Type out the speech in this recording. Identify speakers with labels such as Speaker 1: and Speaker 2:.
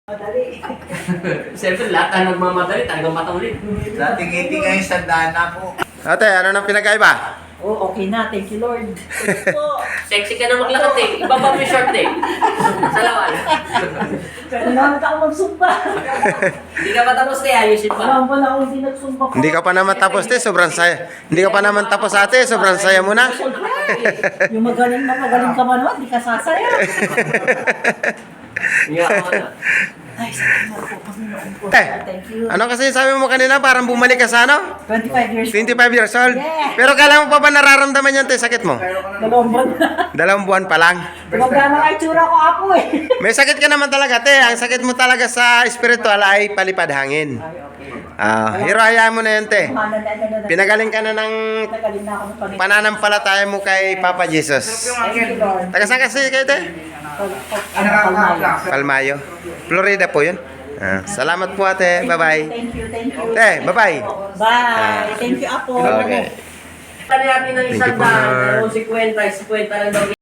Speaker 1: Madali.
Speaker 2: Siyempre, lahat na nagmamadali, talagang mataulit.
Speaker 3: Dating-iting ngayon sa dana po.
Speaker 4: Ate, ano nang pinagkaiba?
Speaker 1: Oh, okay na. Thank you, Lord. Po.
Speaker 2: Sexy ka na maglakad eh. Ibaba mo yung short eh. Sa lawan.
Speaker 1: Kailangan ako magsumba.
Speaker 2: Hindi ka pa tapos eh, ayusin pa.
Speaker 1: Alam mo na ako hindi nagsumba ko.
Speaker 4: Hindi ka pa naman tapos, te. Sobrang saya. Hindi ka pa naman tapos, ate. Sobrang saya mo na.
Speaker 1: Siyempre, yung magaling na magaling ka man naman, di ka sasaya.
Speaker 2: Hindi ako na.
Speaker 1: Ay, salamat po, Panginoon po.
Speaker 4: Eh,
Speaker 1: Thank you.
Speaker 4: Ano kasi sabi mo kanina, parang bumalik ka sa ano?
Speaker 1: 25 years
Speaker 4: 25 years old?
Speaker 1: Yeah.
Speaker 4: Pero kailan mo pa ba nararamdaman yan, te, sakit mo?
Speaker 1: Dalawang buwan na.
Speaker 4: 2 buwan pa lang.
Speaker 1: Magkano nga itsura ko ako eh.
Speaker 4: May sakit ka naman talaga, te. Ang sakit mo talaga sa spiritual ay palipad hangin. Pero hayaan mo na yan, te. Pinagaling ka na ng
Speaker 1: Pinagaling na ako ng Panginoon.
Speaker 4: pananampalataya mo kay Papa Jesus.
Speaker 1: Thank you, Lord.
Speaker 4: Taga saan kasi kayo, te?
Speaker 1: Palmayo.
Speaker 4: Palmayo. Florida po yun. Salamat po, ate. Bye-bye.
Speaker 1: Thank you, thank you.
Speaker 4: Te, bye-bye.
Speaker 1: Bye. Thank you, Apo.
Speaker 4: Okay.
Speaker 2: Tali natin ng
Speaker 4: Thank
Speaker 2: isang
Speaker 4: you,
Speaker 2: daan,
Speaker 4: Lord.
Speaker 2: pero 50 lang daw